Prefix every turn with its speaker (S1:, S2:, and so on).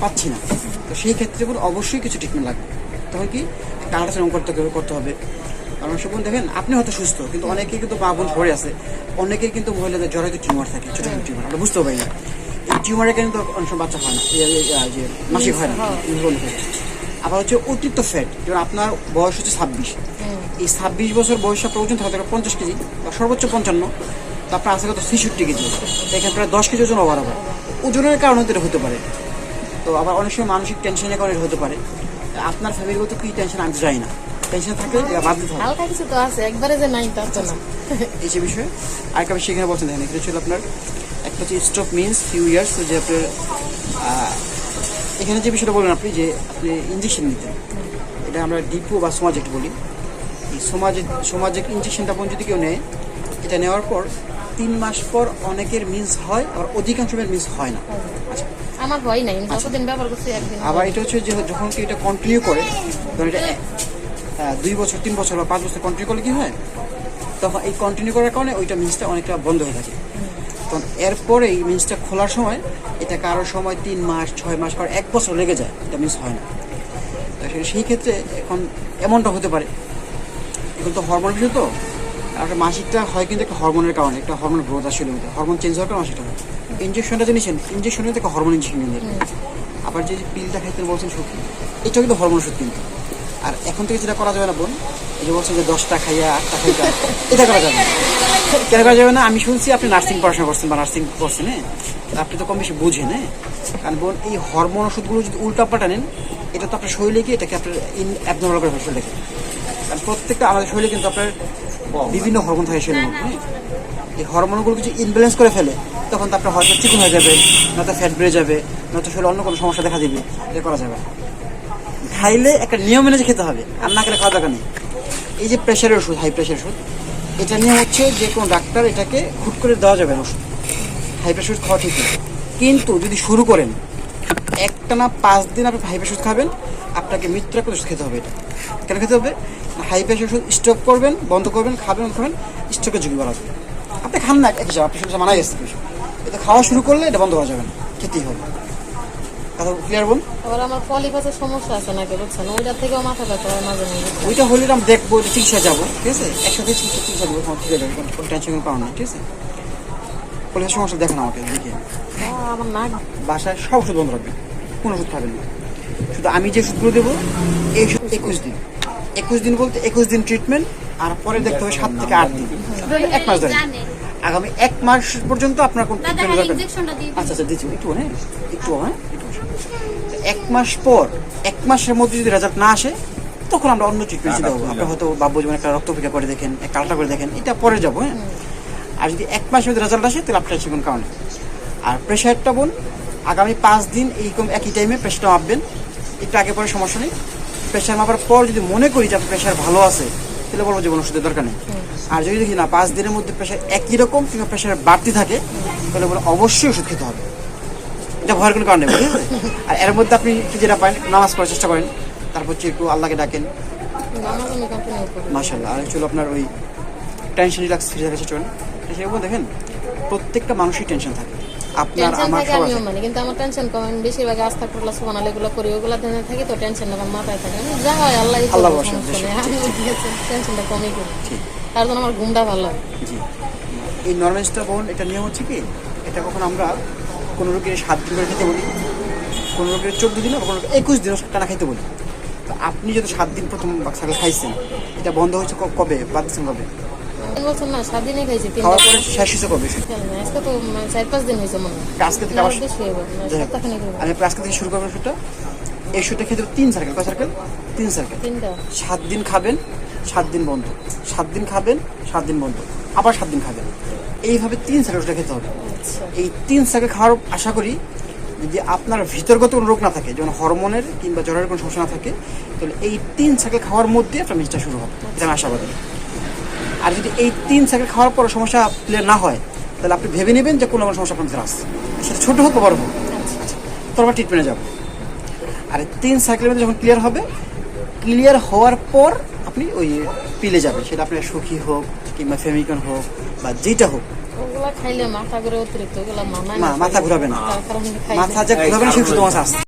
S1: পাচ্ছি না। তো সেই ক্ষেত্রে অবশ্যই কিছু ট্রিটমেন্ট লাগবে। তখন কি আল্ট্রাসাউন্ড করতে হবে। কারণ সে বোন দেখেন আপনি হয়তো সুস্থ, কিন্তু অনেকেই কিন্তু মা বোন পড়ে আছে, অনেকের কিন্তু মহিলাদের জ্বরে টিউমার থাকে, ছোট ছোট টিউমার, আমরা বুঝতেও পারি না। এই টিউমারের কিন্তু অনেক সময় বাচ্চা হয় না, যে মাসিক হয় না। আবার হচ্ছে অতিরিক্ত ফ্যাট, যেমন আপনার বয়স হচ্ছে 26, এই 26 বছর বয়স আপনার ওজন থাকতে 50 কেজি বা সর্বোচ্চ 55, তো আপনার আছে কত 66 কেজি, এখানে প্রায় 10 কেজি ওজন ওভার হবে। ওজনের কারণে এটা হতে পারে। তো আবার অনেক সময় মানসিক টেনশনের কারণে হতে পারে। আপনার ফ্যামিলিগত কি টেনশন আমি যাই না, টেনশন থাকলে বাদ দিতে হবে।
S2: হালকা কিছু তো আছে, একবারে যে নাই তা তো না।
S1: এই যে বিষয়ে আরেকটা বিষয় এখানে বলছেন, দেখেন এটা ছিল আপনার একটা হচ্ছে স্ট্রোক মিনস ফিউ ইয়ার্স, যে আপনার এখানে যে বিষয়টা বললেন আপনি, যে আপনি ইঞ্জেকশন নিতেন, এটা আমরা ডিপো বা সোমাজেক্ট বলি। এই সোমাজেক্ট ইঞ্জেকশনটা যদি কেউ নেয়, এটা নেওয়ার পর 3 মাস পর অনেকের মিন্স হয়, আবার অধিকাংশ মিন্স হয় না। আচ্ছা,
S2: আমার হয় নাই, যতদিন ব্যবহার করছি একদিন।
S1: আবার এটা হচ্ছে যে যখন কি এটা কন্টিনিউ করে, ধরুন এটা 2 বছর 3 বছর বা 5 বছর কন্টিনিউ করলে কি হয়, তখন এই কন্টিনিউ করার কারণে ওইটা মিন্সটা অনেকটা বন্ধ হয়ে থাকে। তখন এরপরে এই মিন্সটা খোলার সময় এটা কারোর সময় 3 মাস 6 মাস পর 1 বছর লেগে যায়, এটা মিন্স হয় না। সেই ক্ষেত্রে এখন এমনটা হতে পারে, এগুলো তো হরমোন বিষয়। তো একটা মাসিকটা হয় কিন্তু একটা হরমোনের কারণে, একটা হরমোন গ্রোথ আসলে হরমোন চেঞ্জ হওয়ার কারণে মাসিকটা হয়। ইঞ্জেকশনটা যে নিচ্ছেন, ইঞ্জেকশনে থেকে হরমোন ইঞ্জেকশন নিয়ে, আবার যে পিলটা খাইতেন বলছেন সত্যি, এটাও কিন্তু হরমোন ওষুধ কিন্তু। আর এখন থেকে যেটা করা যাবে না বোন, এই যে বলছেন যে 10টা খাইয়া 8টা খাইয়া, এটা করা যাবে না। কেন করা যাবে না? আমি শুনছি আপনি নার্সিং পড়াশোনা করছেন বা নার্সিং করছেন, হ্যাঁ, আপনি তো কম বেশি বুঝেন, হ্যাঁ। কারণ বোন এই হরমোন ওষুধগুলো যদি উল্টাপাল্টা নেন, এটা তো আপনার শরীরে গিয়ে এটাকে আপনার অ্যাবনর্মাল করে ফেলে দেখে। কারণ প্রত্যেকটা আমাদের শরীরে কিন্তু আপনার বিভিন্ন হরমোন থাকে শরীরের মধ্যে, হ্যাঁ। এই হরমোনগুলো কিছু ইনব্যালেন্স করে ফেলে, তখন তো আপনার হয়তো চিকন হয়ে যাবে, নয়তো ফ্যাট বেড়ে যাবে, নয়তো শরীরে অন্য কোনো সমস্যা দেখা দিবে। এটা করা যাবে না। খাইলে একটা নিয়ম মেনে খেতে হবে, আর না খেলে খাওয়া দরকার নেই। এই যে প্রেশারের ওষুধ, হাই প্রেশার ওষুধ, এটা নিয়ে হচ্ছে যে কোনো ডাক্তার এটাকে হুট করে দেওয়া যাবে না ওষুধ। হাই প্রেশার ওষুধ খাওয়া ঠিক না, কিন্তু যদি শুরু করেন একটানা 5 দিন আপনি হাই প্রেশার ওষুধ খাবেন, আপনাকে মৃত্যুর একটা ওষুধ খেতে হবে। এটা কেন খেতে হবে? হাই প্রেশার ওষুধ স্টপ করবেন, বন্ধ করবেন, খাবেন, স্ট্রোকের ঝুঁকি বাড়াবে। আপনি খান না এক হিসাবে, আপনি শুধু মানা গেছে, এটা খাওয়া শুরু করলে এটা বন্ধ করা যাবে না, খেতেই হবে। কথা ক্লিয়ার বোন?
S2: আবার আমার পলিপাসের সমস্যা আছে নাকি, বুঝছেন, ওইটার থেকেও মাথা ব্যথা হয় মাঝে মাঝে।
S1: ওইটা হলে আমি দেখবো, চিকিৎসা যাবো, ঠিক আছে, একসাথে চিকিৎসা দেবো, ঠিক আছে, কোনো টেনশনের কারণ নেই, ঠিক আছে। পলিপাসের সমস্যা দেখেন আমাকে দেখে,
S2: আমার নাক
S1: বাসায় সব ওষুধ বন্ধ রাখবেন, কোনো ওষুধ খাবেন না। শুধু আমি যে ওষুধগুলো দেবো এই 21 দিন, 21 দিন বলতে 21 দিন ট্রিটমেন্ট, আর পরে দেখতে হবে 7 থেকে 8 দিন, 1 মাস ধরে। আগামী 1 মাস পর্যন্ত আপনার কোনো ট্রিটমেন্ট দরকার নেই। আচ্ছা আচ্ছা দিচ্ছি, একটু হ্যাঁ, একটু 1 মাস পর, 1 মাসের মধ্যে যদি রেজাল্ট না আসে, তখন আমরা অন্য ট্রিটমেন্ট চিন্তা করবো। আপনি হয়তো ভাববো যেমন একটা রক্ত পরীক্ষা করে দেখেন, একটা আলট্রা করে দেখেন, এটা পরে যাবো, হ্যাঁ। আর যদি 1 মাসের মধ্যে রেজাল্ট আসে, তাহলে আপনার জীবন কারণে। আর প্রেশারটা বোন আগামী 5 দিন এইরকম একই টাইমে প্রেশারটা মাপবেন, একটু আগে পরে সমস্যা নেই। প্রেশার মাপার পর যদি মনে করি যে আপনার প্রেশার ভালো আছে, তাহলে বলবো যে কোনো ওষুধের দরকার নেই। আর যদি দেখি না 5 দিনের মধ্যে প্রেশার একই রকম কিংবা প্রেশার বাড়তি থাকে, তাহলে বলে অবশ্যই ওষুধ খেতে হবে। এটা ভয়ের কোনো কারণ নেই, বুঝলেন? আর এর মধ্যে আপনি যেটা পারেন, নামাজ পড়ার চেষ্টা করেন, তারপর হচ্ছে একটু আল্লাহকে ডাকেন, মাশাআল্লাহ। আর হচ্ছিল আপনার ওই টেনশন রিল্যাক্স ফ্রি থাকার চেষ্টা করেন। সেরকম দেখেন প্রত্যেকটা মানুষই টেনশন থাকে, আপনার আমার সবার।
S2: কিন্তু আমার টেনশন কম, আমি বেশিরভাগ আস্তাগফিরুল্লাহ সুবহানাল্লাহ এগুলো করি, ওগুলো ধ্যানে থাকি, তো টেনশন আমার মাথায় থাকে। আমি যা হয় আল্লাহ টেনশনটা কমই করি, তার জন্য আমার ঘুমটা ভালো হয়।
S1: জি, এই নরমেন্সটা বোন, এটা নিয়ম হচ্ছে কি, এটা কখন আমরা কোনো রোগীর 7 দিন করে খেতে বলি, কোনো রোগীর 14 দিন, কোনো 21 দিন টানা খাইতে বলি। তো আপনি যদি 7 দিন প্রথম সাইকেল খাইছেন, এটা বন্ধ হয়েছে কবে, বাদ দিচ্ছেন কবে?
S2: বলছেন না 7 দিনই খাইছি,
S1: খাওয়ার পরে শেষ হয়েছে কবে?
S2: আজকে তো 4-5 দিন হয়েছে মনে হয়।
S1: আজকে থেকে আবার আমি আজকে থেকে শুরু করবো শুটটা। এই শুটটা খেতে 3 সার্কেল, কয় সার্কেল? 3 সার্কেল। 7 দিন খাবেন, 7 দিন বন্ধ, 7 দিন খাবেন, 7 দিন বন্ধ, আবার 7 দিন খাবেন, এইভাবে 3 সার্কেল ওষুধটা খেতে হবে। এই 3 সার্কেল খাওয়ার আশা করি, যদি আপনার ভিতরগত কোনো রোগ না থাকে, যেমন হরমোনের কিংবা জ্বরের কোনো সমস্যা না থাকে, তাহলে এই 3 সার্কেল খাওয়ার মধ্যে আপনার মিসটা শুরু হবে, এটা আমি আশাবাদী। আর যদি এই 3 সাইকেল খাওয়ার পর সমস্যা ক্লিয়ার না হয়, তাহলে আপনি ভেবে নেবেন যে কোনো সমস্যা আপনার ভিতরে আসছে, সেটা ছোটো হোক বা বড় হোক, তারপর ট্রিটমেন্টে যাবো। আর 3 সাইকেলের মধ্যে যখন ক্লিয়ার হবে, ক্লিয়ার হওয়ার পর আপনি ওই পিলে যাবেন, সেটা আপনার সুখী হোক কিংবা ফেমিকন হোক বা যেটা হোক।
S2: ওগুলা খাইলে মাথা ঘুরে অতিরিক্ত, ওগুলা
S1: মাথা ঘুরাবে না, মাথা যে ঘুরাবে না সেই শুধু মাথা আসছে।